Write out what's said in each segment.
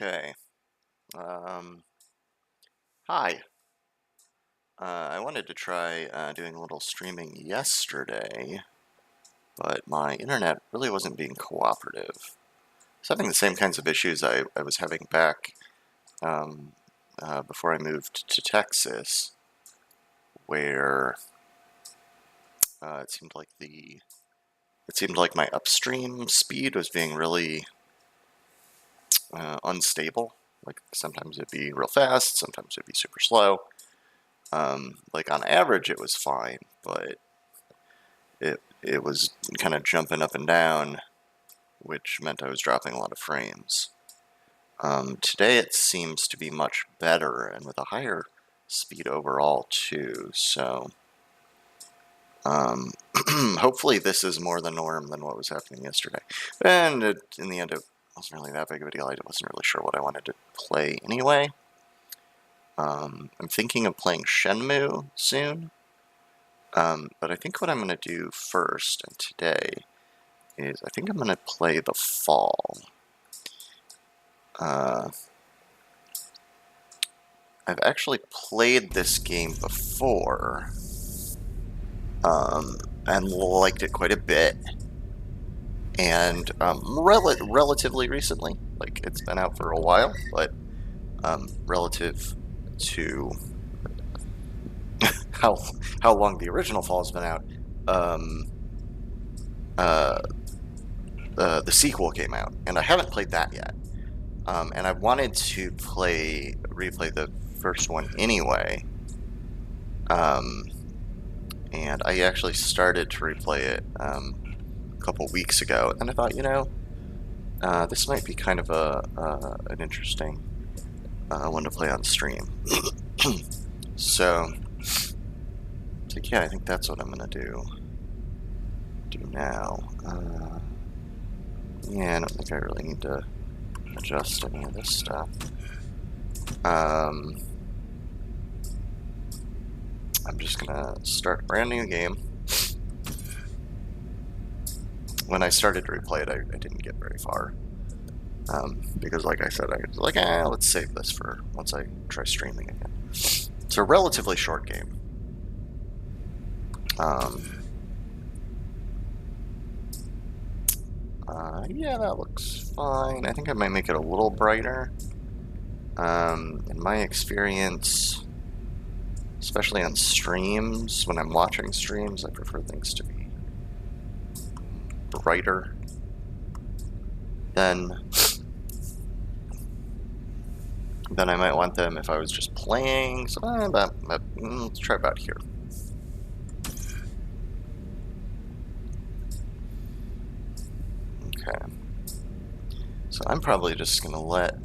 Okay. Um, Hi. I wanted to try doing a little streaming yesterday, but my internet really wasn't being cooperative. I was having the same kinds of issues I was having back um, before I moved to Texas, where it seemed like my upstream speed was being really unstable. Like sometimes it'd be real fast, sometimes it'd be super slow. Like on average, it was fine, but it was kind of jumping up and down, which meant I was dropping a lot of frames. Today it seems to be much better and with a higher speed overall too. So hopefully this is more the norm than what was happening yesterday. And in the end, it wasn't really that big of a deal. I wasn't really sure what I wanted to play anyway. I'm thinking of playing Shenmue soon. But I think what I'm going to do first and today is I think I'm going to play The Fall. I've actually played this game before, and liked it quite a bit, and relatively recently. Like, it's been out for a while, but relative to how long the original Fall's been out, the sequel came out, and I haven't played that yet. And I wanted to replay the first one anyway. And I actually started to replay it a couple weeks ago, and I thought, this might be kind of an interesting one to play on stream. So yeah, I think that's what I'm gonna do now. Yeah, I don't think I really need to adjust any of this stuff. I'm just gonna start a brand new game. When I started to replay it, I didn't get very far. Because like I said, I was like, let's save this for once I try streaming again. It's a relatively short game. Yeah, that looks fine. I think I might make it a little brighter. In my experience, especially on streams, when I'm watching streams, I prefer things to be brighter than I might want them if I was just playing. So let's try about here. Okay. So I'm probably just gonna let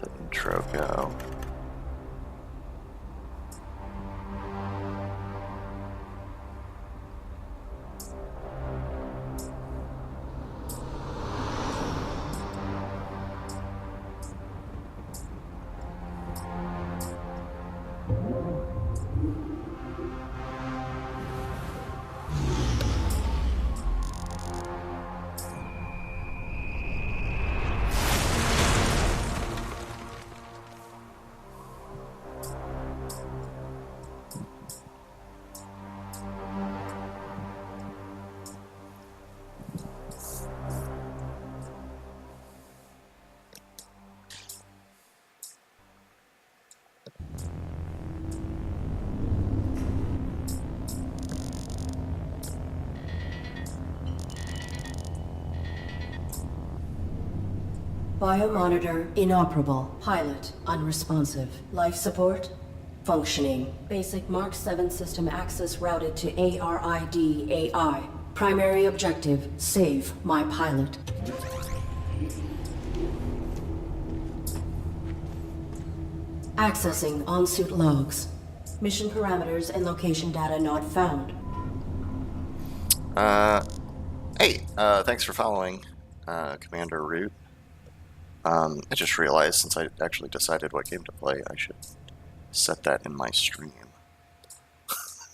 the intro go. Biomonitor inoperable. Pilot unresponsive. Life support functioning. Basic Mark 7 system access routed to ARID AI. Primary objective, save my pilot. Accessing on-suit logs. Mission parameters and location data not found. Hey, thanks for following, Commander Root. I just realized since I actually decided what game to play, I should set that in my stream.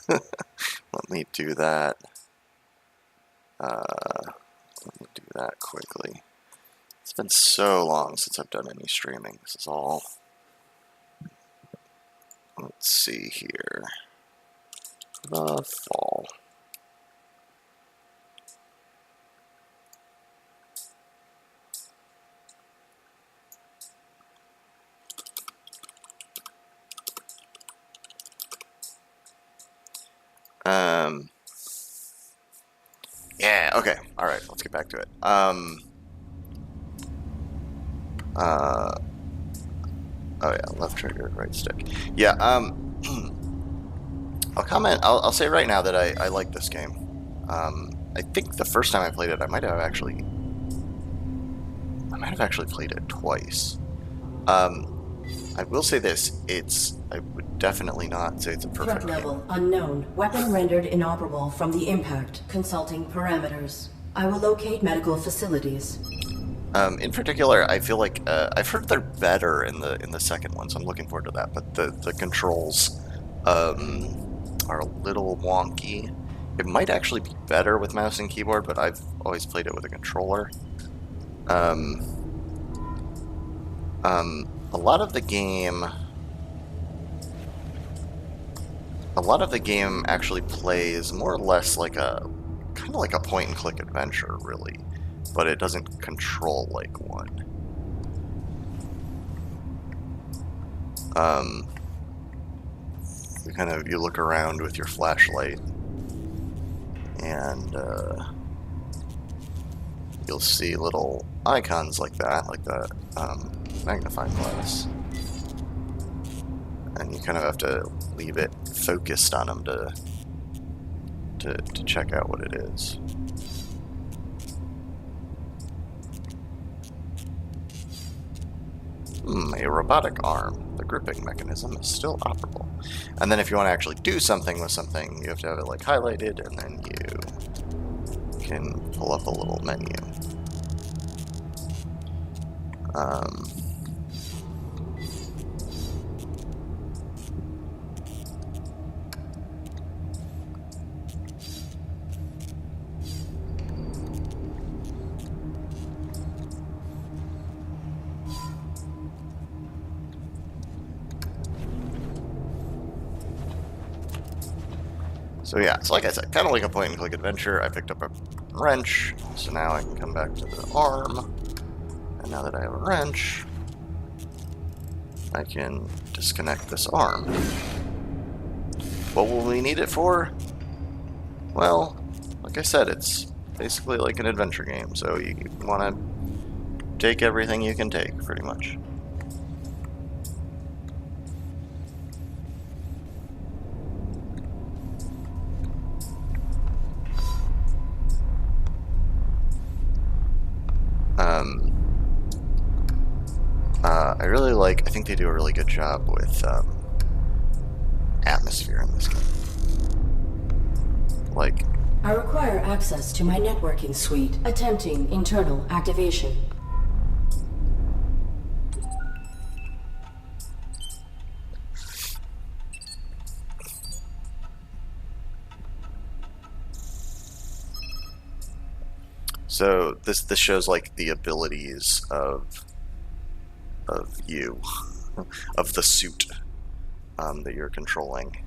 Let me do that. Let me do that quickly. It's been so long since I've done any streaming. This is all... Let's see here. The fall. Yeah, okay. Alright, let's get back to it. Oh yeah, left trigger, right stick. Yeah, I'll say right now that I like this game. I think the first time I played it, I might have actually played it twice. I will say this, I would definitely not say it's a perfect Threat level game. unknown. Weapon rendered inoperable from the impact. Consulting parameters. I will locate medical facilities. In particular, I feel like I've heard they're better in the second one, so I'm looking forward to that. But the controls are a little wonky. It might actually be better with mouse and keyboard, but I've always played it with a controller. A lot of the game actually plays more or less like a kind of like a point and click adventure, really, but it doesn't control like one. You look around with your flashlight, and you'll see little icons like that, like the magnifying glass, and you kind of have to leave it focused on them to check out what it is. A robotic arm. The gripping mechanism is still operable. And then if you want to actually do something with something, you have to have it like highlighted, and then you can pull up a little menu. So yeah, so like I said, kind of like a point and click adventure. I picked up a wrench, so now I can come back to the arm. And now that I have a wrench, I can disconnect this arm. What will we need it for? Well, like I said, it's basically like an adventure game, so you want to take everything you can take, pretty much. I think they do a really good job with atmosphere in this game. I require access to my networking suite. Attempting internal activation. So this shows like the abilities of you, of the suit that you're controlling.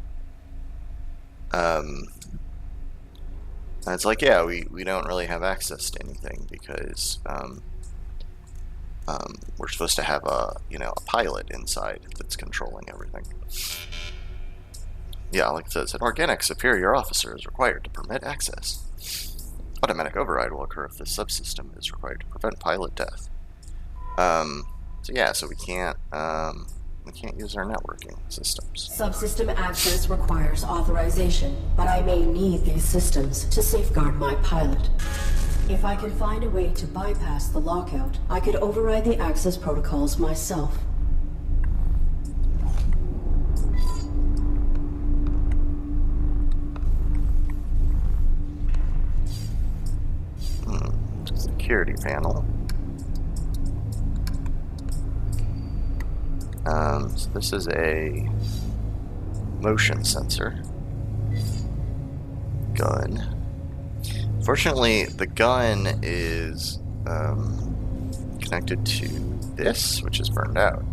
And it's like, yeah, we don't really have access to anything because we're supposed to have a pilot inside that's controlling everything. Yeah, like it says, an organic superior officer is required to permit access. Automatic override will occur if this subsystem is required to prevent pilot death. So yeah, so we can't use our networking systems. Subsystem access requires authorization, but I may need these systems to safeguard my pilot. If I could find a way to bypass the lockout, I could override the access protocols myself. Security panel. So this is a motion sensor. Gun. Fortunately, the gun is can connected to this, which is burned out.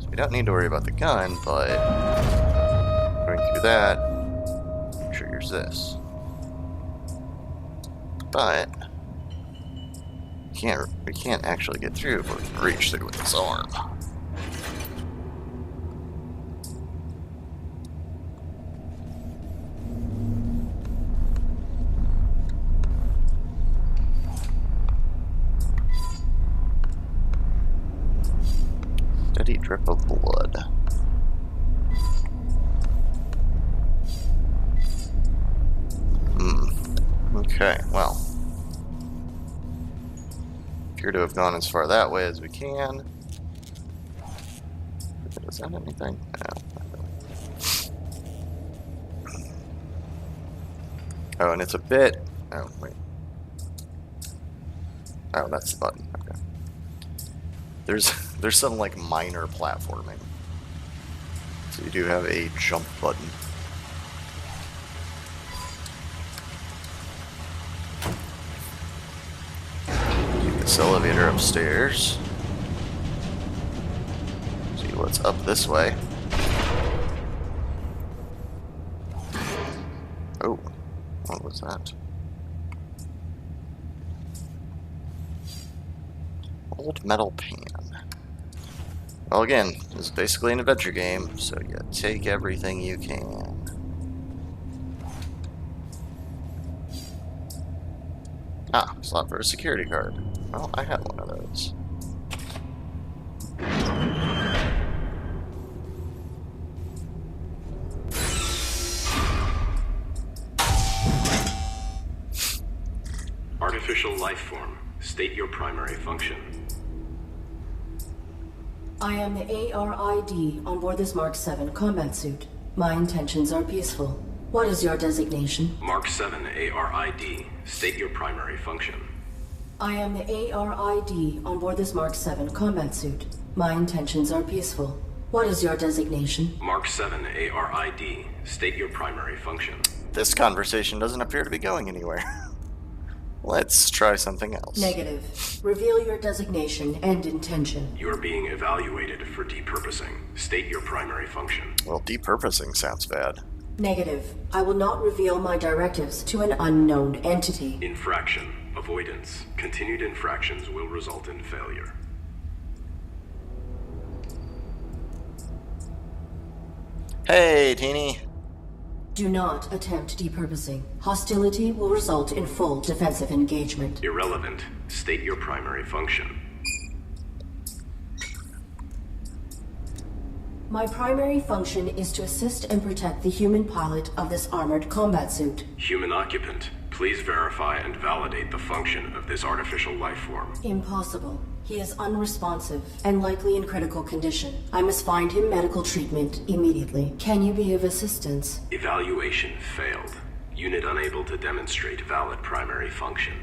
So we don't need to worry about the gun, but going through that triggers this. But we can't actually get through, but we can reach through with this arm. Steady drip of blood. Okay, well. Appear to have gone as far that way as we can. Is that anything? No, not really. Oh, and it's a bit... Oh, wait. Oh, that's the button. Okay. There's some, like, minor platforming. So you do have a jump button. Take this elevator upstairs. See what's up this way. Oh, what was that? Old metal pan. Well, again, this is basically an adventure game, so you take everything you can. Ah, slot for a security card. Well, I have one of those. Artificial life form. State your primary function. I am the ARID on board this Mark 7 combat suit. My intentions are peaceful. What is your designation? Mark 7 ARID. State your primary function. I am the ARID on board this Mark 7 combat suit. My intentions are peaceful. What is your designation? Mark 7 ARID. State your primary function. This conversation doesn't appear to be going anywhere. Let's try something else. Negative. Reveal your designation and intention. You are being evaluated for depurposing. State your primary function. Well, depurposing sounds bad. Negative. I will not reveal my directives to an unknown entity. Infraction. Avoidance. Continued infractions will result in failure. Hey, Teeny. Do not attempt depurposing. Hostility will result in full defensive engagement. Irrelevant. State your primary function. My primary function is to assist and protect the human pilot of this armored combat suit. Human occupant. Please verify and validate the function of this artificial life form. Impossible. He is unresponsive and likely in critical condition. I must find him medical treatment immediately. Can you be of assistance? Evaluation failed. Unit unable to demonstrate valid primary function.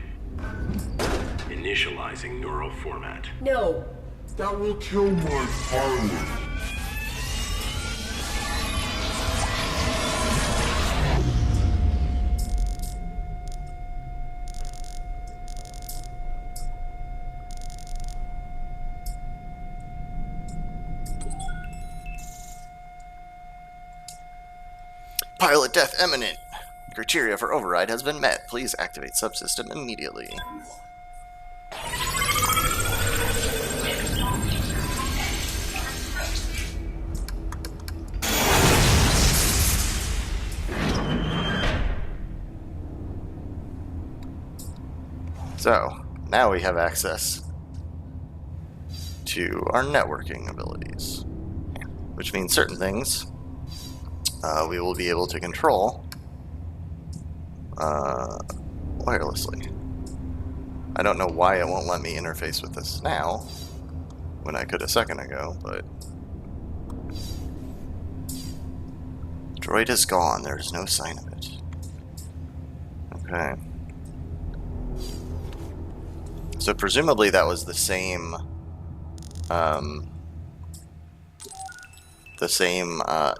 Initializing neural format. No. That will kill my pilot. Pilot death imminent. Criteria for override has been met. Please activate subsystem immediately. So, now we have access to our networking abilities, which means certain things we will be able to control wirelessly. I don't know why it won't let me interface with this now, when I could a second ago, but... Droid is gone, there is no sign of it. Okay. So presumably that was the same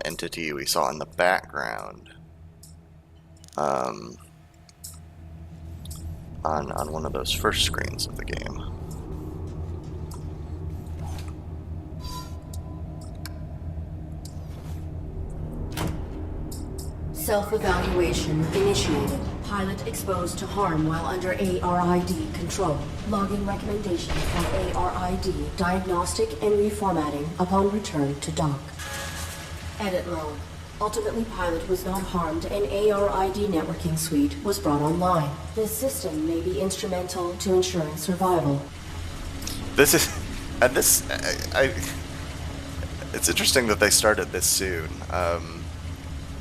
entity we saw in the background on one of those first screens of the game. Self-evaluation initiated. Pilot exposed to harm while under ARID control. Logging recommendation for ARID diagnostic and reformatting upon return to dock. Edit log. Ultimately, Pilot was not harmed and ARID networking suite was brought online. This system may be instrumental to ensuring survival. This is, and this, it's interesting that they started this soon.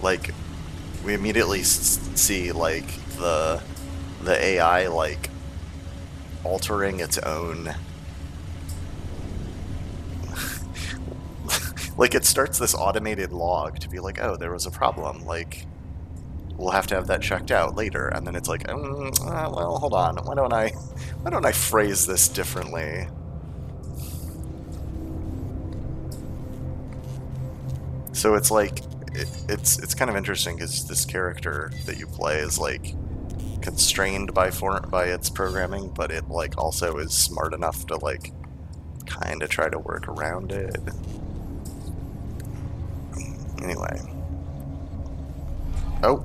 Like, we immediately see like the AI like altering its own. Like, it starts this automated log to be like, oh, there was a problem. Like, we'll have to have that checked out later. And then it's like, well, hold on. Why don't I phrase this differently? So it's like, it's kind of interesting because this character that you play is like constrained by its programming, but it like also is smart enough to like kind of try to work around it. Anyway. Oh.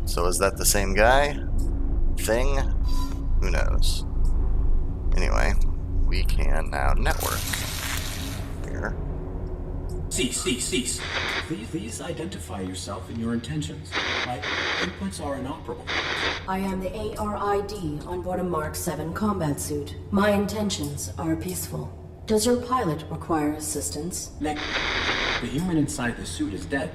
So is that the same guy? Thing? Who knows? Anyway, we can now network. Here. Cease. Please identify yourself and your intentions. My inputs are inoperable. I am the ARID on board a Mark 7 combat suit. My intentions are peaceful. Does your pilot require assistance? The human inside the suit is dead.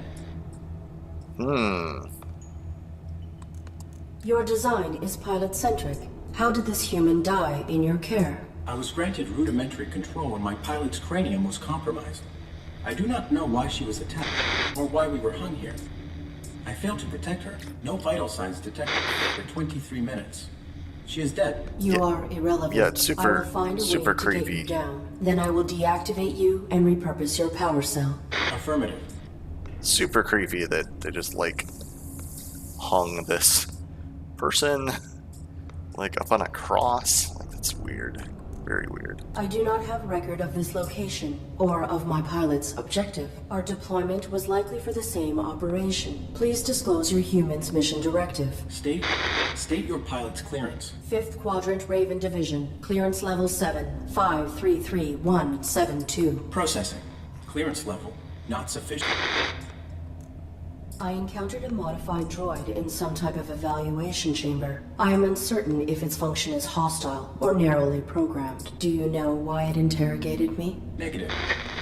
Your design is pilot-centric. How did this human die in your care? I was granted rudimentary control when my pilot's cranium was compromised. I do not know why she was attacked, or why we were hung here. I failed to protect her. No vital signs detected for 23 minutes. She is dead. You are irrelevant. Yeah, it's super- I will find a super way to creepy. get you down. Then I will deactivate you and repurpose your power cell. Affirmative. Super creepy that they just like hung this person like up on a cross. Like, that's weird. Very weird. I do not have record of this location or of my pilot's objective. Our deployment was likely for the same operation. Please disclose your human's mission directive. State your pilot's clearance. 5th Quadrant Raven Division. Clearance level 7. 533172. Processing. Clearance level not sufficient. I encountered a modified droid in some type of evaluation chamber. I am uncertain if its function is hostile or narrowly programmed. Do you know why it interrogated me? Negative.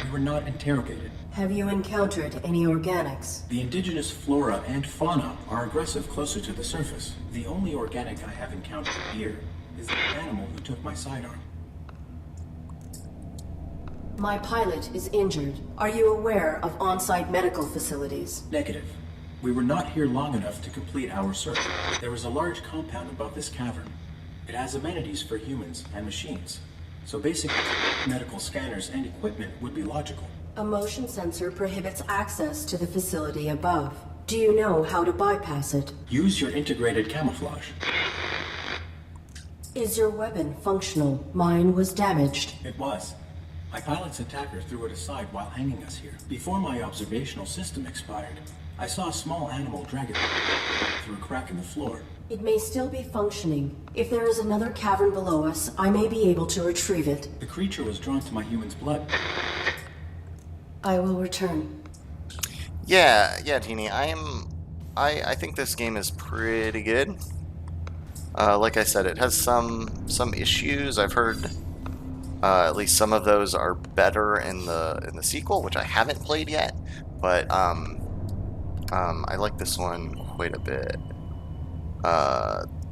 We were not interrogated. Have you encountered any organics? The indigenous flora and fauna are aggressive closer to the surface. The only organic I have encountered here is the animal who took my sidearm. My pilot is injured. Are you aware of on-site medical facilities? Negative. We were not here long enough to complete our search. There is a large compound above this cavern. It has amenities for humans and machines. So basic medical scanners and equipment would be logical. A motion sensor prohibits access to the facility above. Do you know how to bypass it? Use your integrated camouflage. Is your weapon functional? Mine was damaged. It was. My pilot's attacker threw it aside while hanging us here. Before my observational system expired, I saw a small animal drag it through a crack in the floor. It may still be functioning. If there is another cavern below us, I may be able to retrieve it. The creature was drawn to my human's blood. I will return. Yeah, Teeny. I think this game is pretty good. Like I said, it has some issues. I've heard at least some of those are better in the sequel, which I haven't played yet. But I like this one quite a bit.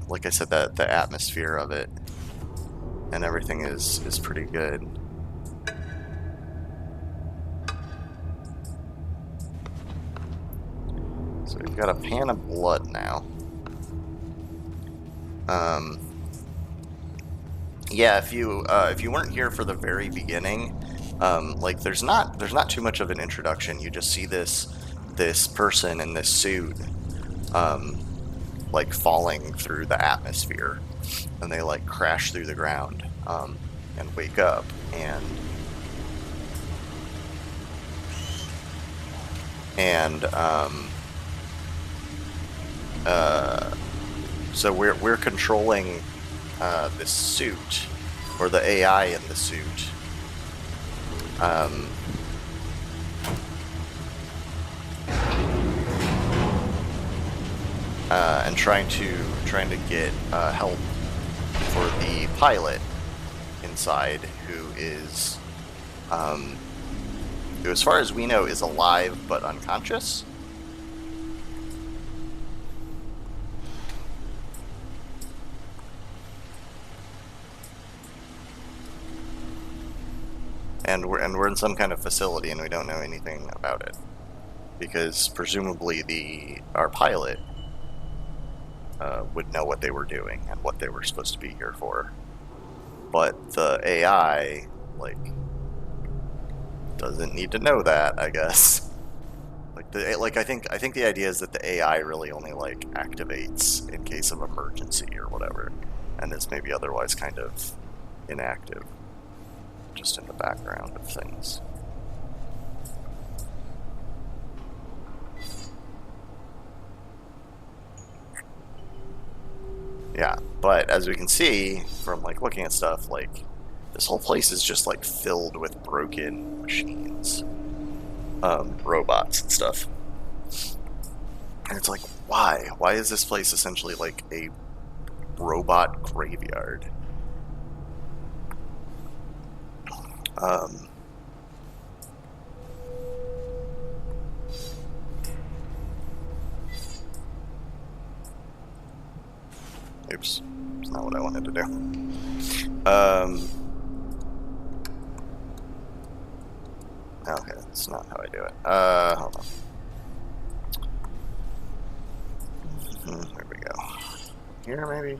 Like I said, the atmosphere of it and everything is pretty good. So we've got a pan of blood now. Yeah, if you weren't here for the very beginning, like there's not too much of an introduction. You just see this person in this suit, like falling through the atmosphere, and they like crash through the ground, and wake up, and And so we're controlling this suit, or the AI in the suit. And trying to get help for the pilot inside, who is, who, as far as we know, is alive but unconscious. And we're in some kind of facility, and we don't know anything about it, because presumably our pilot would know what they were doing and what they were supposed to be here for. But the AI, like, doesn't need to know that, I guess. I think the idea is that the AI really only like activates in case of emergency or whatever, and is maybe otherwise kind of inactive, just in the background of things. Yeah, but as we can see from like looking at stuff, like this whole place is just like filled with broken machines, robots and stuff. And it's like, why? Why is this place essentially like a robot graveyard? Oops, it's not what I wanted to do. Okay, that's not how I do it. Hold on. There we go. Here, maybe?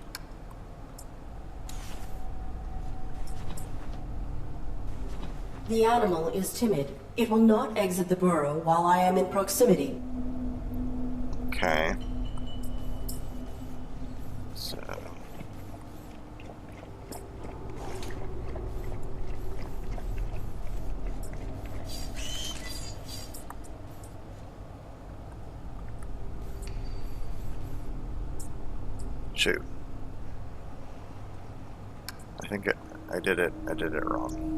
The animal is timid. It will not exit the burrow while I am in proximity. Okay. So... Shoot. I think I did it wrong.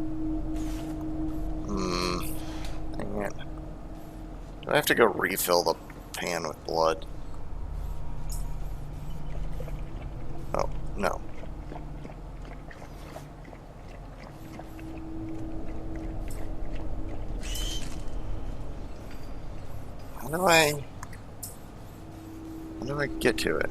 Dang it. Do I have to go refill the pan with blood? Oh, no. How do I get to it?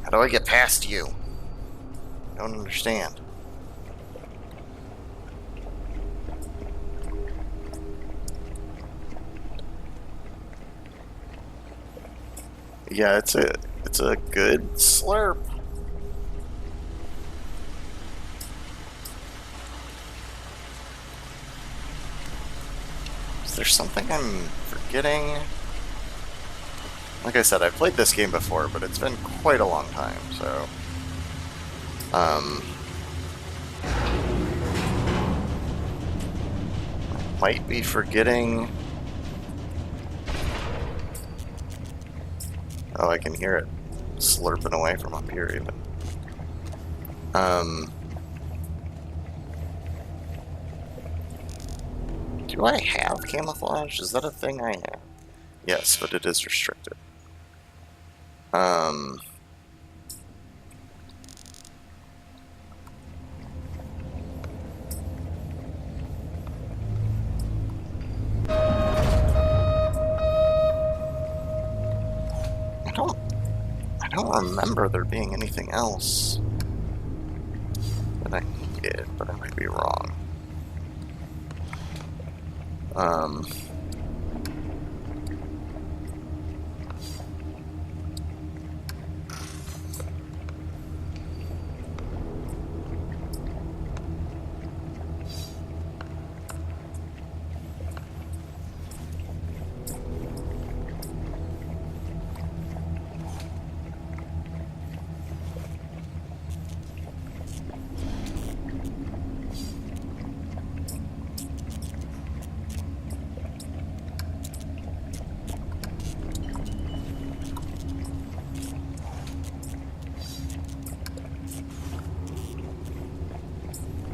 How do I get past you? I don't understand. Yeah, it's a good slurp. Is there something I'm forgetting? Like I said, I've played this game before, but it's been quite a long time, so... I might be forgetting... Oh, I can hear it slurping away from up here, even. Do I have camouflage? Is that a thing I have? Yes, but it is restricted. I don't remember there being anything else that I needed, but I might be wrong.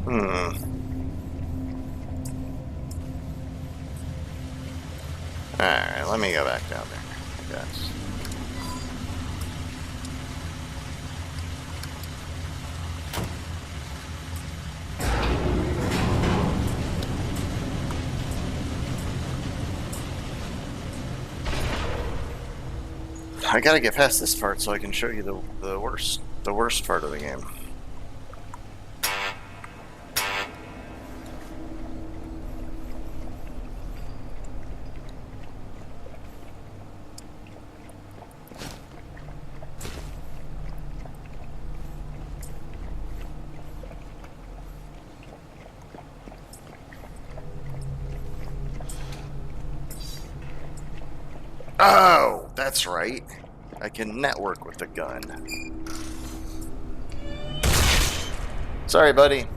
Alright, let me go back down there, I guess. I gotta get past this part so I can show you the worst part of the game. Oh, that's right. I can network with the gun. Sorry, buddy.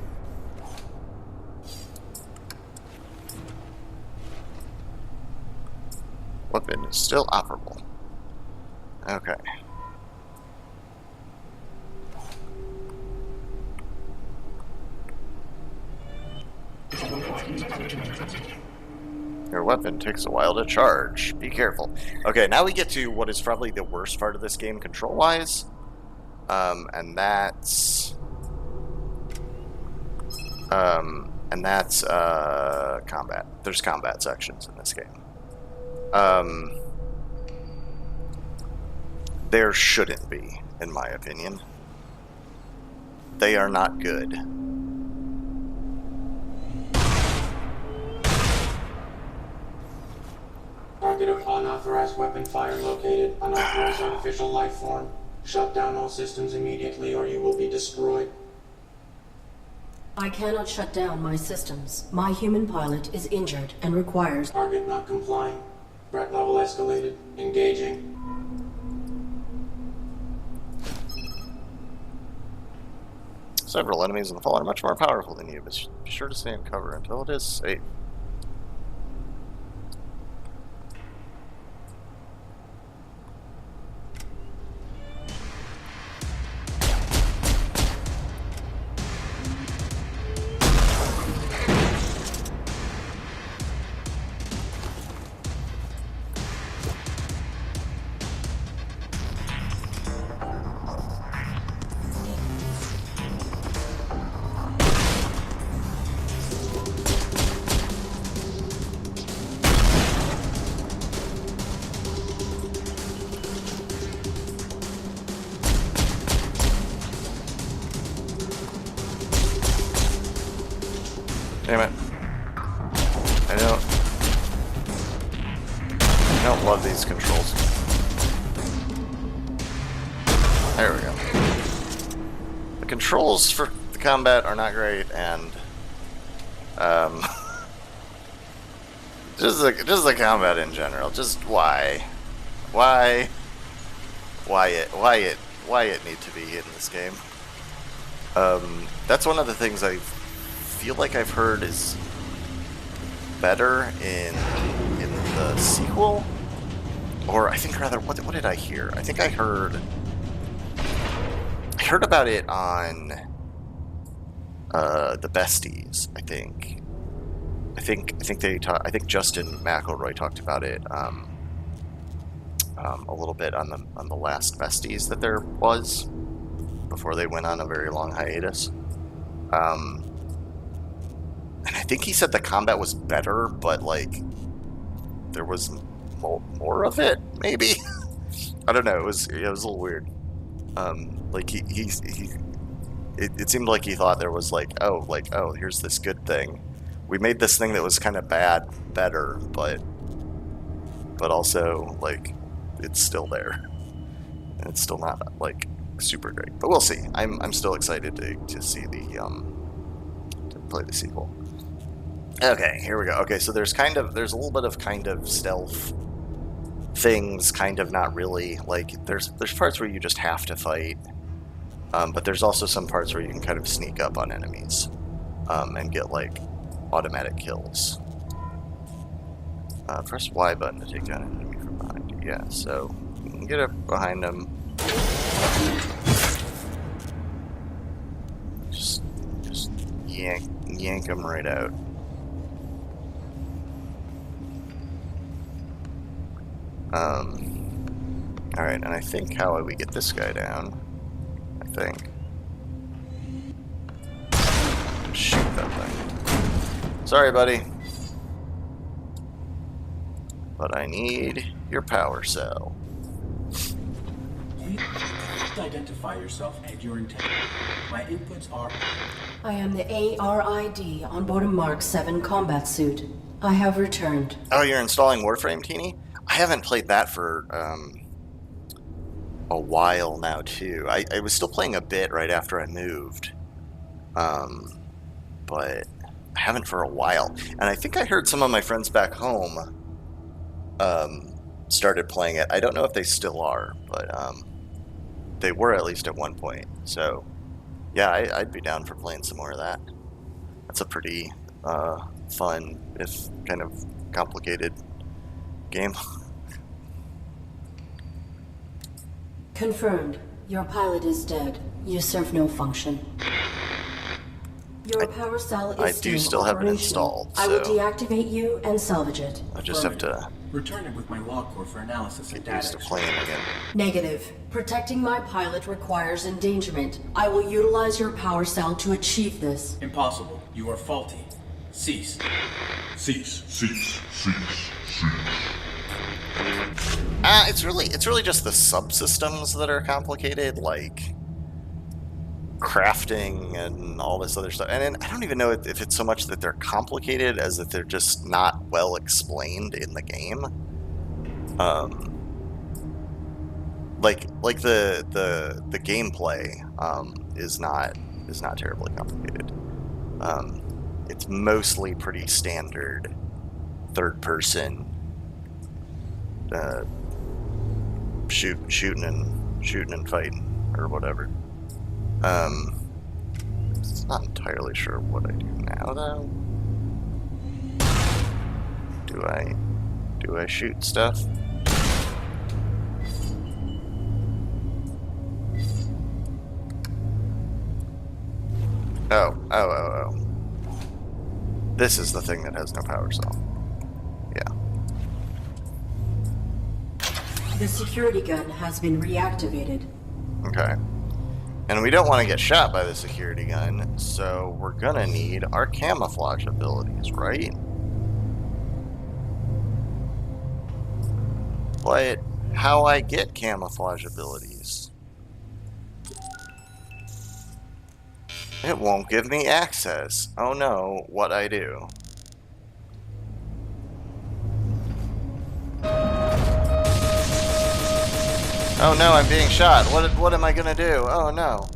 Weapon is still operable. Okay. Your weapon takes a while to charge. Be careful. Okay, now we get to what is probably the worst part of this game control-wise. And that's combat. There's combat sections in this game. There shouldn't be, in my opinion. They are not good. Target of unauthorized weapon fire located. Unauthorized artificial life form. Shut down all systems immediately or you will be destroyed. I cannot shut down my systems. My human pilot is injured and requires... Target not complying. Threat level escalated. Engaging. Several enemies in the fall are much more powerful than you, but be sure to stay in cover until it is safe. Damn it. I don't love these controls. There we go. The controls for the combat are not great, and just the combat in general. Just why it need to be in this game. That's one of the things I feel like I've heard is better in the sequel, or I think rather, what did I hear? I think I heard about it on the Besties. I think Justin McElroy talked about it a little bit on the last Besties that there was before they went on a very long hiatus. And I think he said the combat was better, but like there was more of it, maybe. I don't know. It was a little weird. Like it seemed like he thought there was like, oh, here's this good thing. We made this thing that was kind of bad better, but also like it's still there. And it's still not like super great, but we'll see. I'm still excited to see the to play the sequel. Okay, here we go. Okay, so there's a little bit of kind of stealth things, kind of not really. Like there's parts where you just have to fight, but there's also some parts where you can kind of sneak up on enemies and get like automatic kills. Press Y button to take down an enemy from behind you. Yeah, so you can get up behind them. Just yank them right out. Alright, and I think how we get this guy down, I think. Shoot that thing. Sorry, buddy. But I need your power cell. Please identify yourself and your intent. My inputs are... I am the ARID on board a Mark 7 combat suit. I have returned. Oh, you're installing Warframe, Teeny? I haven't played that for a while now, too. I was still playing a bit right after I moved. But I haven't for a while. And I think I heard some of my friends back home started playing it. I don't know if they still are, but they were at least at one point. So, yeah, I'd be down for playing some more of that. That's a pretty fun, if kind of complicated game. Confirmed. Your pilot is dead. You serve no function. Your power cell is I do still have it operational. installed, I will so deactivate you and salvage it. I just have to Return it with my log core for analysis and get used data. to playing again. Negative. Protecting my pilot requires endangerment. I will utilize your power cell to achieve this. Impossible. You are faulty. Cease. Cease, cease, cease, cease. It's really just the subsystems that are complicated, like crafting and all this other stuff. And I don't even know if it's so much that they're complicated as that they're just not well explained in the game. Like the gameplay is not terribly complicated. It's mostly pretty standard third person shooting and fighting or whatever. Not entirely sure what I do now though. Do I shoot stuff? Oh. This is the thing that has no power cell. Yeah. The security gun has been reactivated. Okay. And we don't want to get shot by the security gun, so we're gonna need our camouflage abilities, right? But how I get camouflage abilities? It won't give me access. Oh no, what I do? Oh no, I'm being shot. What am I gonna do? Oh no.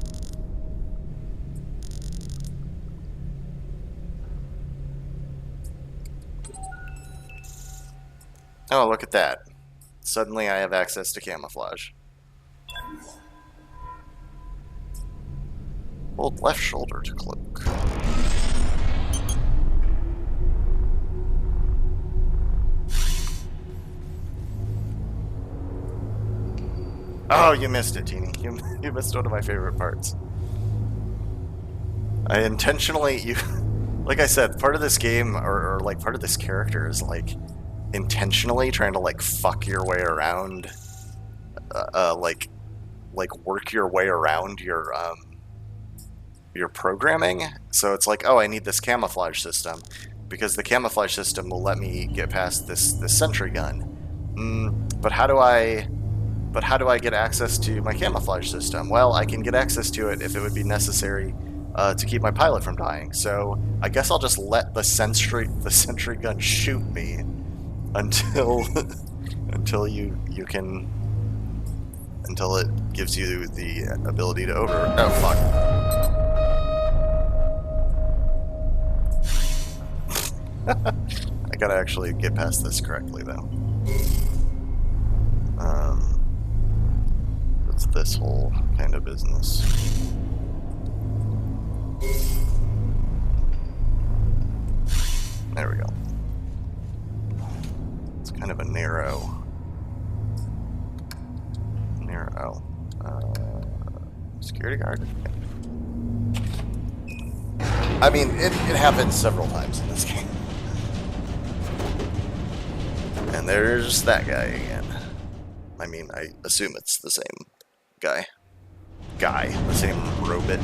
Oh, look at that. Suddenly I have access to camouflage. Hold left shoulder to cloak. Oh, you missed it, Teeny. You missed one of my favorite parts. I intentionally, like I said, part of this game, or like part of this character is like intentionally trying to like fuck your way around, like work your way around your programming. So it's like, oh, I need this camouflage system because the camouflage system will let me get past this sentry gun. But how do I get access to my camouflage system? Well, I can get access to it if it would be necessary to keep my pilot from dying. So I guess I'll just let the sentry gun shoot me until until it gives you the ability to Oh fuck. I gotta actually get past this correctly though. What's this whole kind of business? There we go. It's kind of a narrow. Security guard. I mean, it happens several times in this game. And there's that guy again. I mean, I assume it's the same guy. The same robot.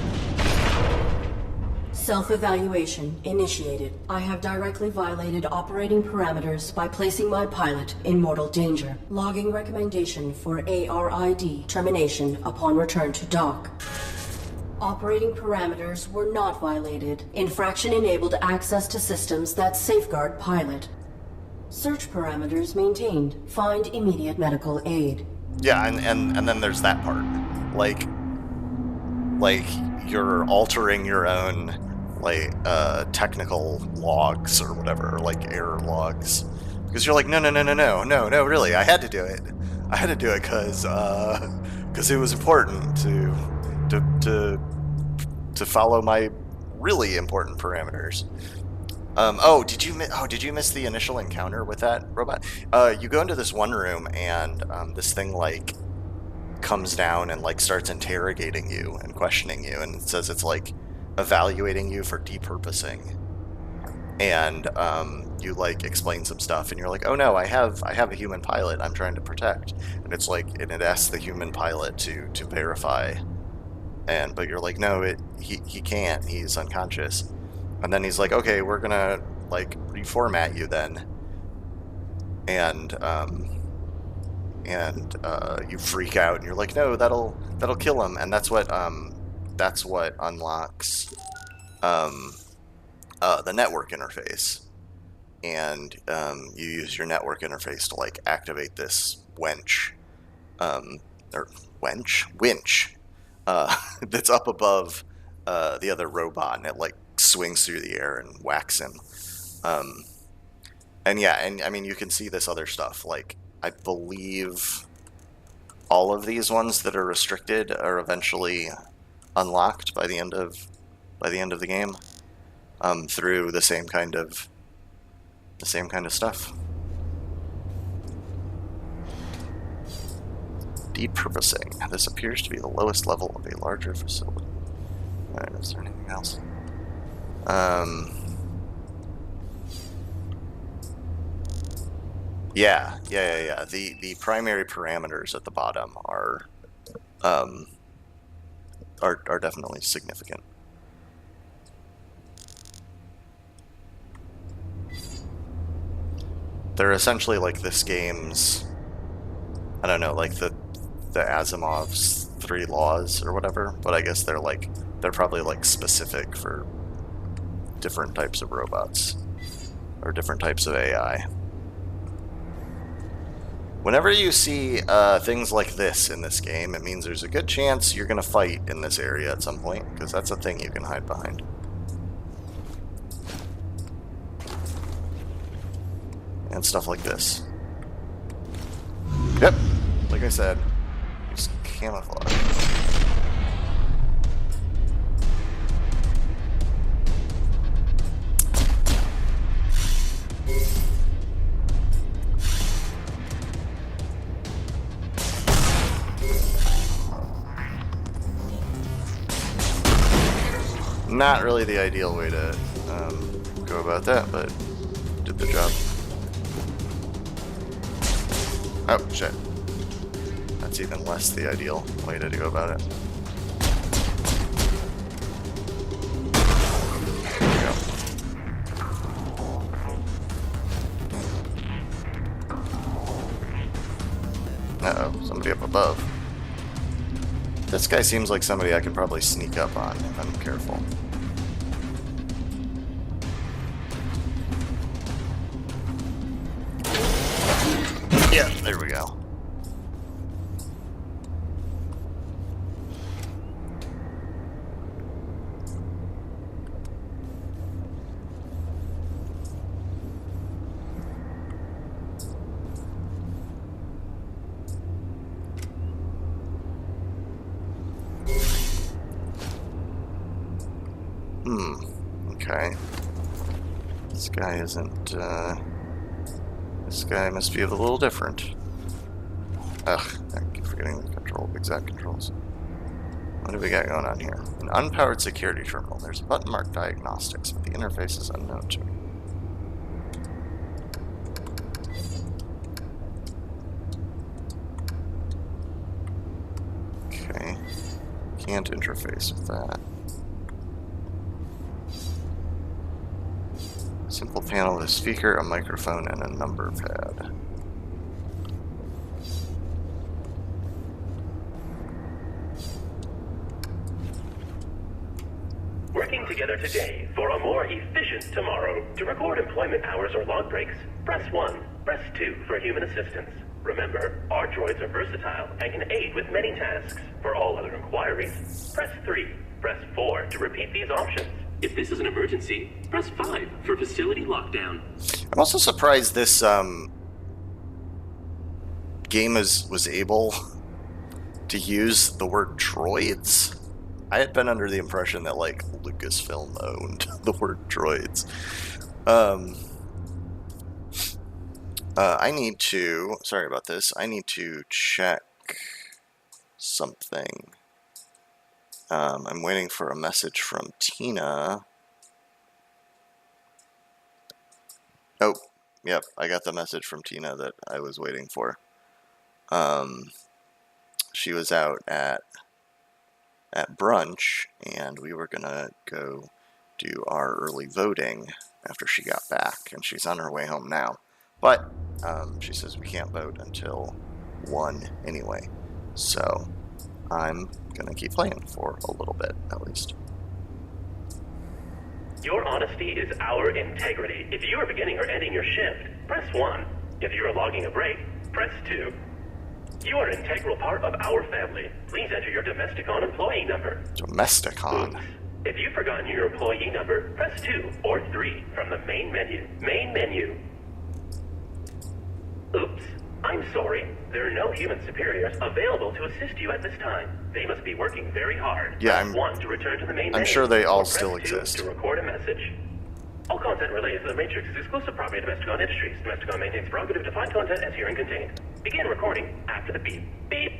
Self-evaluation initiated. I have directly violated operating parameters by placing my pilot in mortal danger. Logging recommendation for ARID termination upon return to dock. Operating parameters were not violated. Infraction enabled access to systems that safeguard pilot. Search parameters maintained. Find immediate medical aid. Yeah, and then there's that part. Like you're altering your own technical logs or whatever, like error logs, because you're like, no, really, I had to do it because it was important to follow my really important parameters. Did you miss the initial encounter with that robot? You go into this one room and this thing like comes down and like starts interrogating you and questioning you, and it says it's like evaluating you for depurposing. And you like explain some stuff, and you're like, oh no, I have a human pilot I'm trying to protect, and it's like, and it asks the human pilot to verify, but you're like, no, he can't, he's unconscious. And then he's like, okay, we're gonna like reformat you then, and you freak out, and you're like, no, that'll kill him, and that's what unlocks the network interface, and you use your network interface to like activate this winch that's up above the other robot, and it like swings through the air and whacks him. And I mean, you can see this other stuff. Like, I believe all of these ones that are restricted are eventually unlocked by the end of the game, through the same kind of stuff. Depurposing. This appears to be the lowest level of a larger facility. Alright, is there anything else? Yeah. The primary parameters at the bottom are definitely significant. They're essentially like this game's, I don't know, like the Asimov's 3 laws or whatever, but I guess they're probably like specific for different types of robots or different types of AI. Whenever you see things like this in this game, it means there's a good chance you're going to fight in this area at some point, because that's a thing you can hide behind. And stuff like this. Yep, like I said, use camouflage. Not really the ideal way to go about that, but did the job. Oh, shit. That's even less the ideal way to go about it. There we go. Uh-oh, somebody up above. This guy seems like somebody I can probably sneak up on if I'm careful. Yeah, there we go. Okay. This guy isn't, this guy must be a little different. Ugh, I keep forgetting the exact controls. What do we got going on here? An unpowered security terminal. There's a button marked diagnostics, but the interface is unknown to me. Okay. Can't interface with that. Simple panel with a speaker, a microphone, and a number pad. Working together today for a more efficient tomorrow. To record employment hours or log breaks, press 1. Press 2 for human assistance. Remember, our droids are versatile and can aid with many tasks. For all other inquiries, press 3. Press 4 to repeat these options. If this is an emergency, press 5 for facility lockdown. I'm also surprised this game was able to use the word droids. I had been under the impression that like Lucasfilm owned the word droids. I need to, sorry about this, I need to check something. I'm waiting for a message from Tina. Oh, yep, I got the message from Tina that I was waiting for. She was out at brunch, and we were gonna go do our early voting after she got back, and she's on her way home now. But she says we can't vote until 1 anyway, so I'm gonna keep playing for a little bit at least. Your honesty is our integrity. If you are beginning or ending your shift, press 1. If you are logging a break, press 2. You are an integral part of our family. Please enter your Domesticon employee number. Domesticon. Oops. If you've forgotten your employee number, press 2 or 3 from the main menu. Main menu. Oops. I'm sorry. There are no human superiors available to assist you at this time. They must be working very hard. Yeah, Press 1 to return to the main I'm menu, sure they all or press still 2 exist. to record a message. All content related to the Matrix is exclusive property of Domesticon Industries. Domesticon maintains prerogative to find content as herein contained. Begin recording after the beep. Beep.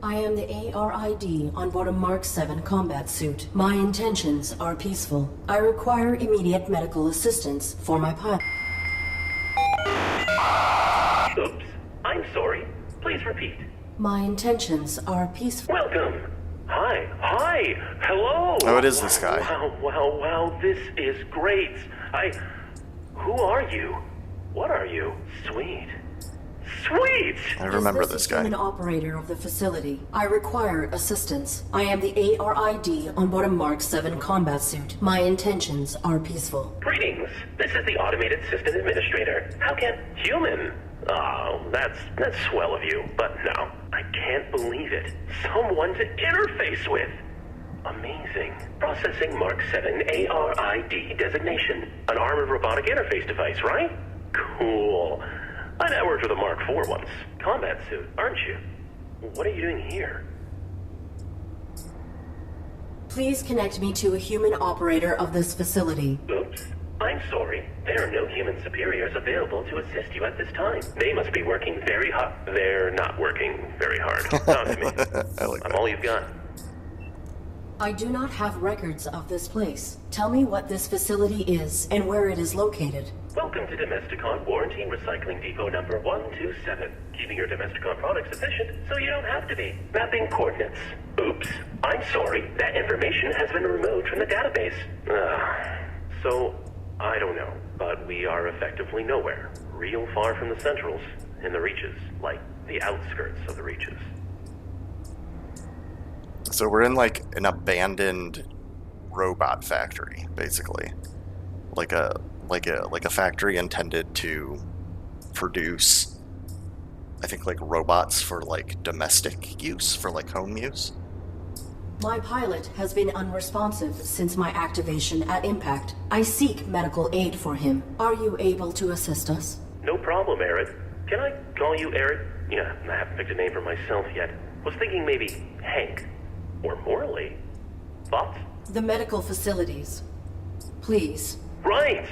I am the ARID on board a Mark 7 combat suit. My intentions are peaceful. I require immediate medical assistance for my pilot. Oops. I'm sorry. Please repeat. My intentions are peaceful. Welcome. Hi. Hello. Oh, it is this guy. Wow. This is great. Who are you? What are you? Sweet. I remember this Is guy. human operator of the facility. I require assistance. I am the ARID on board a Mark 7 combat suit. My intentions are peaceful. Greetings. This is the Automated System Administrator. How can human? Oh, that's swell of you, but no. I can't believe it. Someone to interface with. Amazing. Processing Mark 7 ARID designation. An armored robotic interface device, right? Cool. I networked with a Mark IV once. Combat suit, aren't you? What are you doing here? Please connect me to a human operator of this facility. Oops. I'm sorry. There are no human superiors available to assist you at this time. They must be working very hard. They're not working very hard. Talk to me. I like I'm that. all you've got. I do not have records of this place. Tell me what this facility is and where it is located. Welcome to Domesticon Warranty and Recycling Depot number 127. Keeping your Domesticon products efficient so you don't have to be. Mapping coordinates. Oops. I'm sorry. That information has been removed from the database. So, I don't know. But we are effectively nowhere. Real far from the centrals. In the reaches. Like, the outskirts of the reaches. So we're in like an abandoned robot factory, basically. Like a factory intended to produce, I think, like robots for like domestic use, for like home use. My pilot has been unresponsive since my activation at impact. I seek medical aid for him. Are you able to assist us? No problem, Eric. Can I call you Eric? Yeah, I haven't picked a name for myself yet. Was thinking maybe Hank. Or Morley. Thoughts? The medical facilities. Please. Right.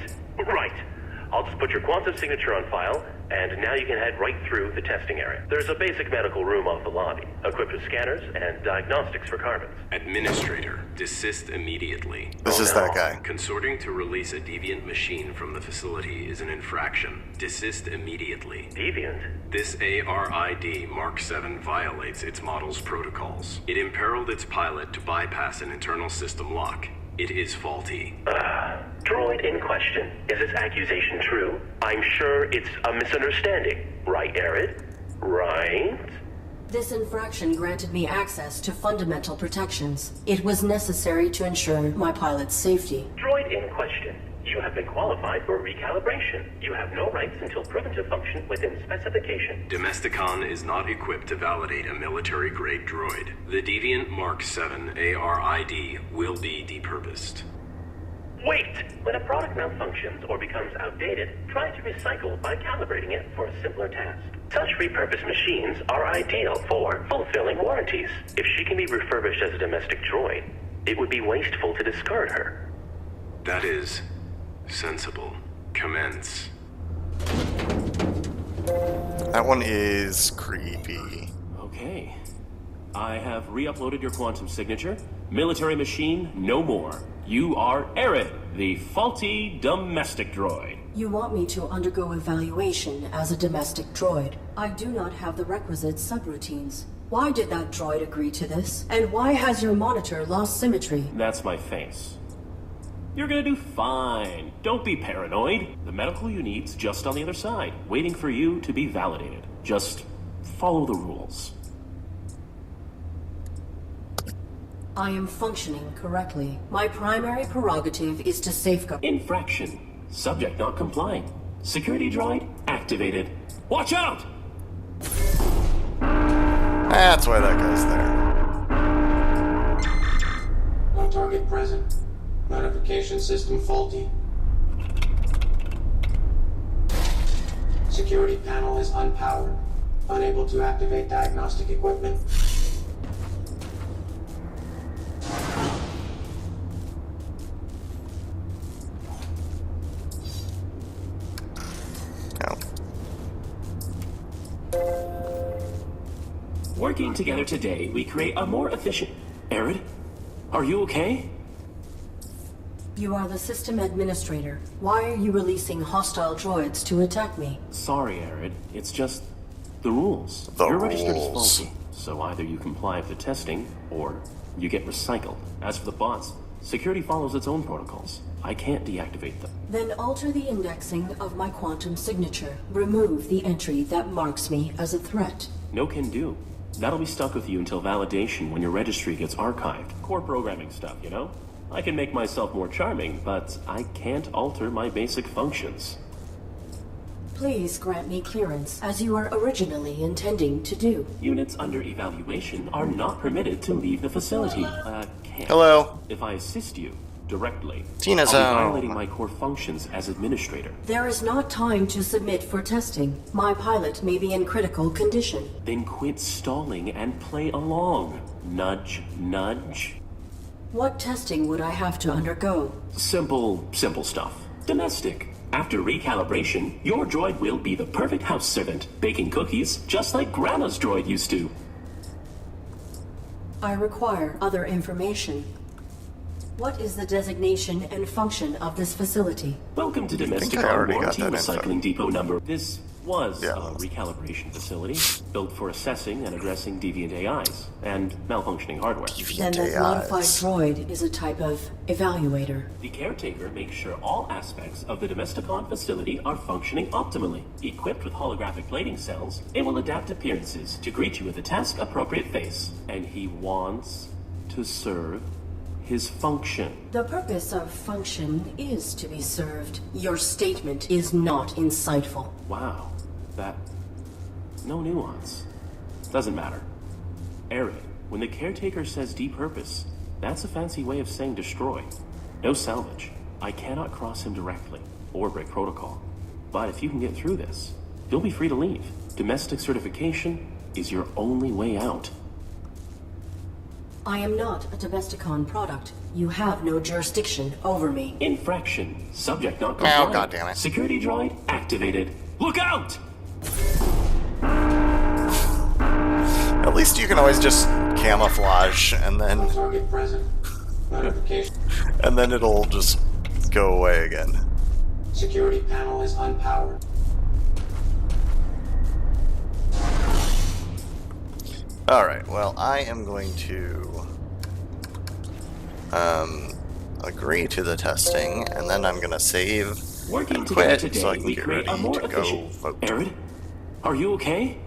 I'll just put your quantum signature on file, and now you can head right through the testing area. There's a basic medical room off the lobby, equipped with scanners and diagnostics for carbons. Administrator, desist immediately. This is that guy. Consorting to release a deviant machine from the facility is an infraction. Desist immediately. Deviant? This ARID Mark 7 violates its model's protocols. It imperiled its pilot to bypass an internal system lock. It is faulty. Droid in question. Is this accusation true? I'm sure it's a misunderstanding. Right, Arid? Right? This infraction granted me access to fundamental protections. It was necessary to ensure my pilot's safety. Droid in question. You have been qualified for recalibration. You have no rights until proven to function within specification. Domesticon is not equipped to validate a military-grade droid. The Deviant Mark 7 ARID will be depurposed. Wait! When a product malfunctions or becomes outdated, try to recycle by calibrating it for a simpler task. Such repurposed machines are ideal for fulfilling warranties. If she can be refurbished as a domestic droid, it would be wasteful to discard her. That is sensible. Commence. That one is creepy. Okay. I have re-uploaded your quantum signature. Military machine, no more. You are Arid, the faulty domestic droid. You want me to undergo evaluation as a domestic droid. I do not have the requisite subroutines. Why did that droid agree to this? And why has your monitor lost symmetry? That's my face. You're gonna do fine. Don't be paranoid. The medical you need's just on the other side, waiting for you to be validated. Just follow the rules. I am functioning correctly. My primary prerogative is to safeguard. Infraction. Subject not complying. Security droid activated. Watch out! That's why that guy's there. No target present. Notification system faulty. Security panel is unpowered. Unable to activate diagnostic equipment. Working together today, we create a more efficient... Arid, are you okay? You are the system administrator. Why are you releasing hostile droids to attack me? Sorry, Arid. It's just the rules. The You're registered as rules. faulty, so either you comply with the testing, or you get recycled. As for the bots, security follows its own protocols. I can't deactivate them. Then alter the indexing of my quantum signature. Remove the entry that marks me as a threat. No can do. That'll be stuck with you until validation when your registry gets archived. Core programming stuff, you know? I can make myself more charming, but I can't alter my basic functions. Please grant me clearance, as you were originally intending to do. Units under evaluation are not permitted to leave the facility. Can't. Hello. If I assist you directly, Tina's I'll be home. violating my core functions as administrator. There is not time to submit for testing. My pilot may be in critical condition. Then quit stalling and play along. Nudge, nudge. What testing would I have to undergo? Simple stuff. Domestic. After recalibration, your droid will be the perfect house servant, baking cookies just like Grandma's droid used to. I require other information. What is the designation and function of this facility? Welcome to Domestic I already got Warranty that info. Recycling Depot number. This was Yeah. a recalibration facility built for assessing and addressing deviant AIs and malfunctioning hardware. Then that modified droid is a type of evaluator. The caretaker makes sure all aspects of the Domesticon facility are functioning optimally. Equipped with holographic plating cells, it will adapt appearances to greet you with a task-appropriate face. And he wants to serve his function. The purpose of function is to be served. Your statement is not insightful. Wow, that... no nuance. Doesn't matter. Arid, when the caretaker says depurpose, that's a fancy way of saying destroy. No salvage. I cannot cross him directly, or break protocol. But if you can get through this, you'll be free to leave. Domestic certification is your only way out. I am not a Domesticon product. You have no jurisdiction over me. Infraction. Subject not Oh, compliant. goddammit. Security droid activated. Look out! least you can always just camouflage, and then No target present. Notification. it'll just go away again. Security panel is unpowered. Alright, well, I am going to agree to the testing, and then I'm gonna save Working and together quit today, so I can we get create ready a more to go efficient. vote. Arid, are you okay?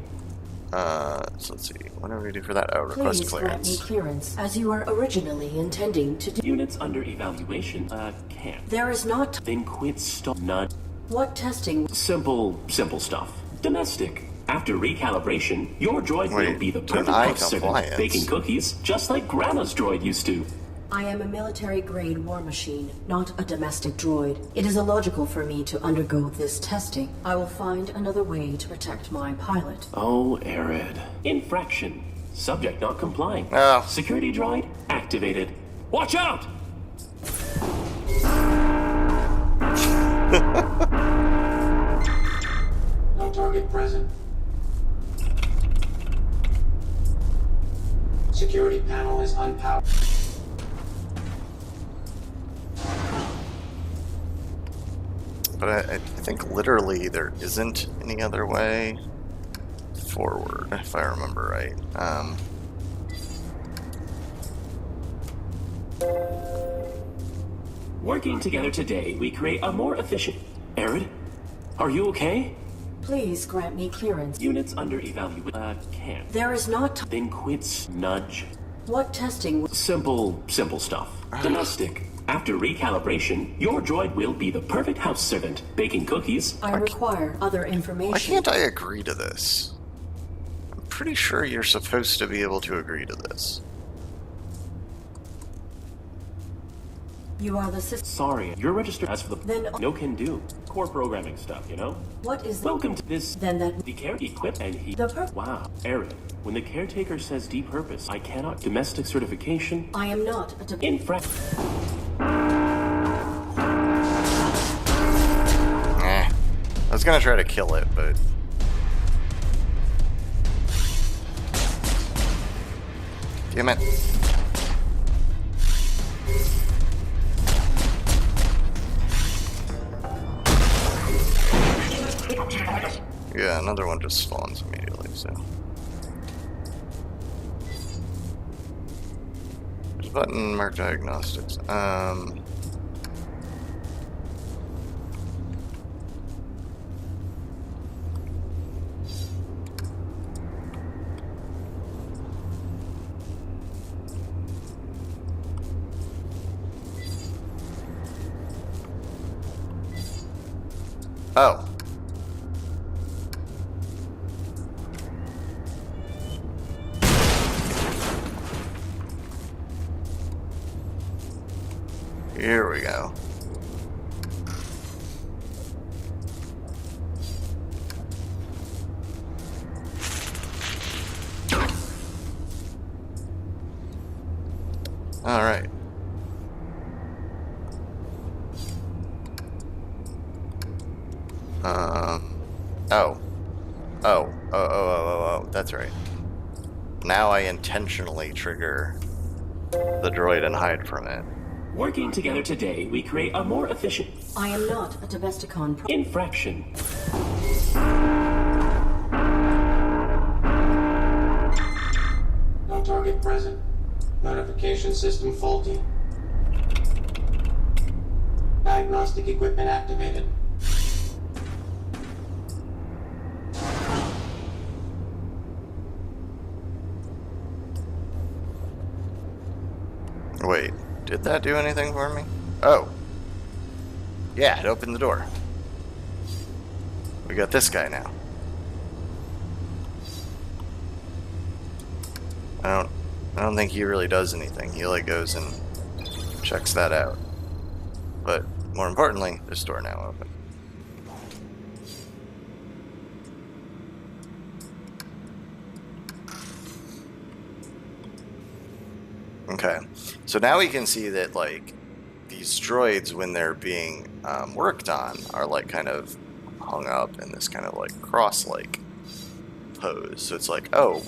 So let's see, what do we do for that? Oh, request Please grant me clearance. clearance, as you were originally intending to do. Units under evaluation. Can't. There is not. Then quit. Stop. Not What testing? simple stuff. Domestic. After recalibration, your droid will Wait, be the deny perfect house servant, compliance? baking cookies just like Grandma's droid used to. I am a military-grade war machine, not a domestic droid. It is illogical for me to undergo this testing. I will find another way to protect my pilot. Oh, Arid. Infraction. Subject not complying. Oh. Security droid activated. Watch out! No target present. Security panel is unpowered. But I think literally there isn't any other way forward, if I remember right. Working together today, we create a more efficient. Arid, are you okay? Please grant me clearance. Units under evaluation. Can't. There is not. Then quit. Nudge. What testing? Simple stuff. Domestic. After recalibration, your droid will be the perfect house servant, baking cookies. I require other information. Why can't I agree to this? I'm pretty sure you're supposed to be able to agree to this. You are the system. Sorry, you're registered as for the Then- no can do. Core programming stuff, you know? What is the... Welcome to this. Then that... The care equip and he. The Wow, Arid. When the caretaker says depurpose, I cannot. Domestic certification. I am not a... I was gonna try to kill it, but... Damn it. Yeah, another one just spawns immediately, so... There's a button, mark diagnostics. Oh. Here we go. All right. Oh, that's right. Now I intentionally trigger the droid and hide from it. Working together today, we create a more efficient. I am not a Domesticon. Infraction. No target present. Notification system faulty. Diagnostic equipment activated. Wait, did that do anything for me? Oh. Yeah, it opened the door. We got this guy now. I don't think he really does anything. He like goes and checks that out. But more importantly, this door now open. Okay, so now we can see that like these droids, when they're being worked on, are like kind of hung up in this kind of like cross-like pose. So it's like, oh,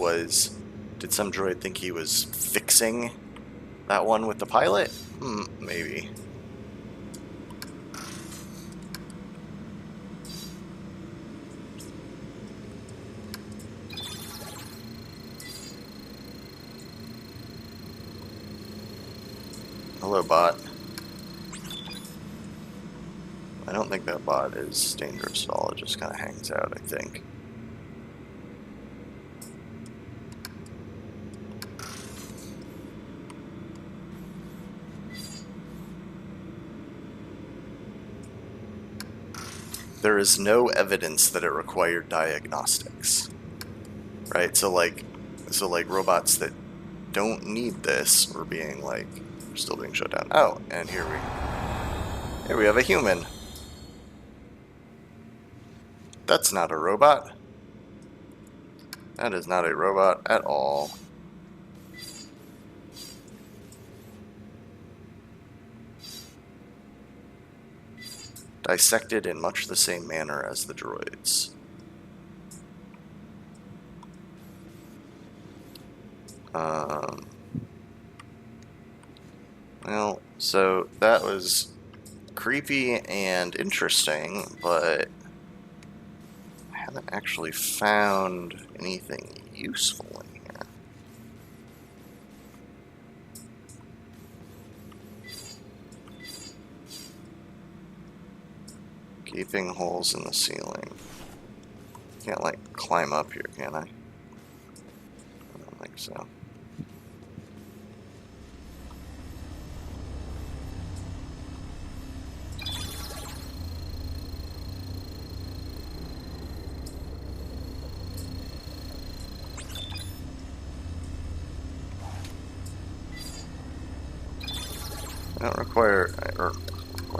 Did some droid think he was fixing that one with the pilot? Maybe. Hello, bot. I don't think that bot is dangerous at all. It just kind of hangs out, I think. There is no evidence that it required diagnostics, right? So like robots that don't need this were being like, still being shut down. Oh, and here we have a human. That's not a robot. That is not a robot at all. Dissected in much the same manner as the droids. Well, so that was creepy and interesting, but I haven't actually found anything useful in here. Gaping holes in the ceiling. Can't, like, climb up here, can I? I don't think so. I don't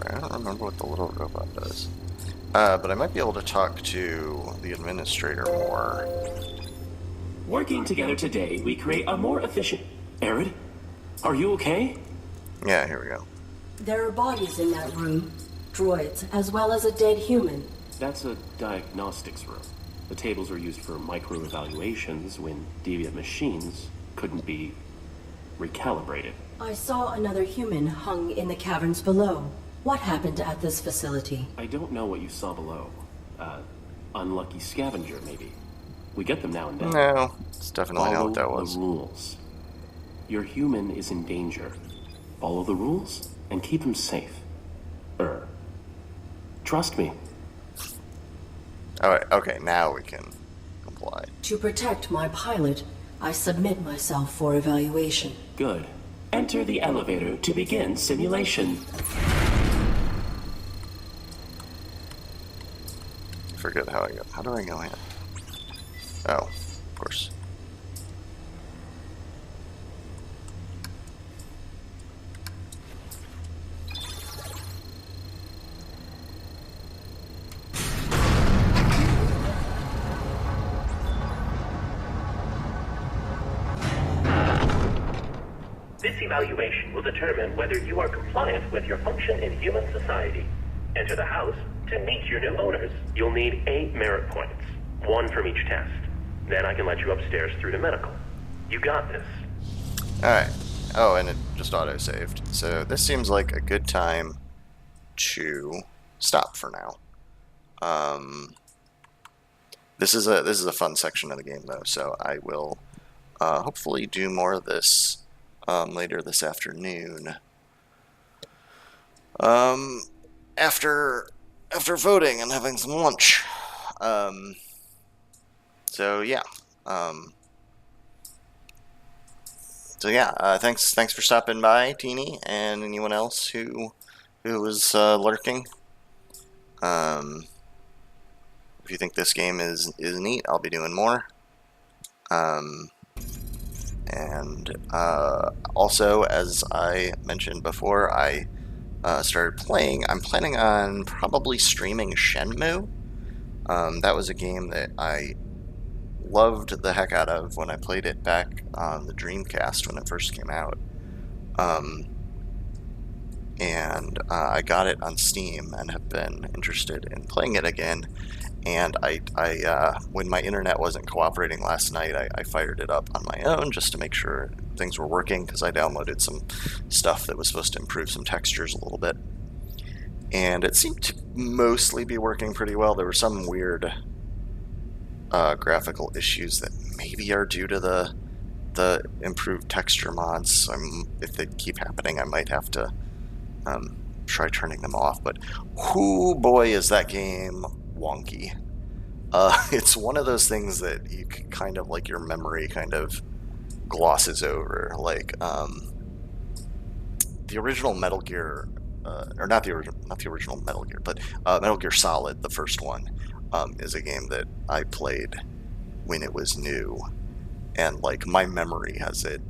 I don't remember what the little robot does. But I might be able to talk to the administrator more. Working together today, we create a more efficient... Arid? Are you okay? Yeah, here we go. There are bodies in that room. Droids, as well as a dead human. That's a diagnostics room. The tables are used for micro-evaluations when deviant machines couldn't be recalibrated. I saw another human hung in the caverns below. What happened at this facility? I don't know what you saw below. Unlucky scavenger, maybe. We get them now and then. No, it's definitely not what that Follow was. the rules. Your human is in danger. Follow the rules and keep him safe. Trust me. Alright, okay, now we can comply. To protect my pilot, I submit myself for evaluation. Good. Enter the elevator to begin simulation. Forget how I go. How do I go in? Oh, of course. This evaluation will determine whether you are compliant with your function in human society. Enter the house to meet your new owners. You'll need 8 merit points, 1 from each test. Then I can let you upstairs through to medical. You got this. Alright. Oh, and it just auto-saved. So this seems like a good time to stop for now. This is a fun section of the game though, so I will hopefully do more of this later this afternoon. After voting and having some lunch. So yeah. Thanks for stopping by, Teeny, and anyone else who was lurking. If you think this game is neat, I'll be doing more. Also, as I mentioned before, I started playing. I'm planning on probably streaming Shenmue. That was a game that I loved the heck out of when I played it back on the Dreamcast when it first came out. I got it on Steam and have been interested in playing it again. And when my internet wasn't cooperating last night, I fired it up on my own just to make sure things were working, because I downloaded some stuff that was supposed to improve some textures a little bit. And it seemed to mostly be working pretty well. There were some weird graphical issues that maybe are due to the improved texture mods. If they keep happening, I might have to try turning them off. But whoo boy, is that game wonky. It's one of those things that you kind of, like, your memory kind of glosses over. Like the original Metal Gear, or not the original Metal Gear, but Metal Gear Solid, the first one, is a game that I played when it was new, and like my memory has it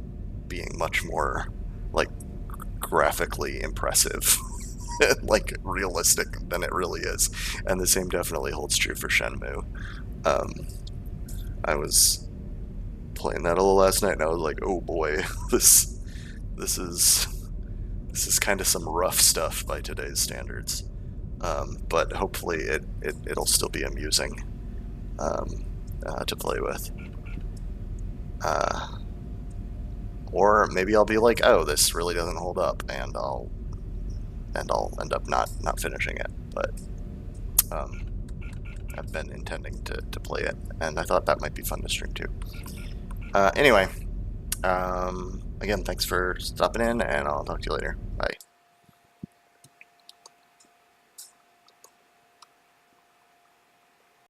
being much more like graphically impressive, like realistic than it really is. And the same definitely holds true for Shenmue. I was playing that a little last night, and I was like, oh boy, this is kind of some rough stuff by today's standards. But hopefully it'll still be amusing to play with. Or maybe I'll be like, oh, this really doesn't hold up, and I'll end up not finishing it. But I've been intending to play it, and I thought that might be fun to stream too. Anyway, again, thanks for stopping in, and I'll talk to you later. Bye.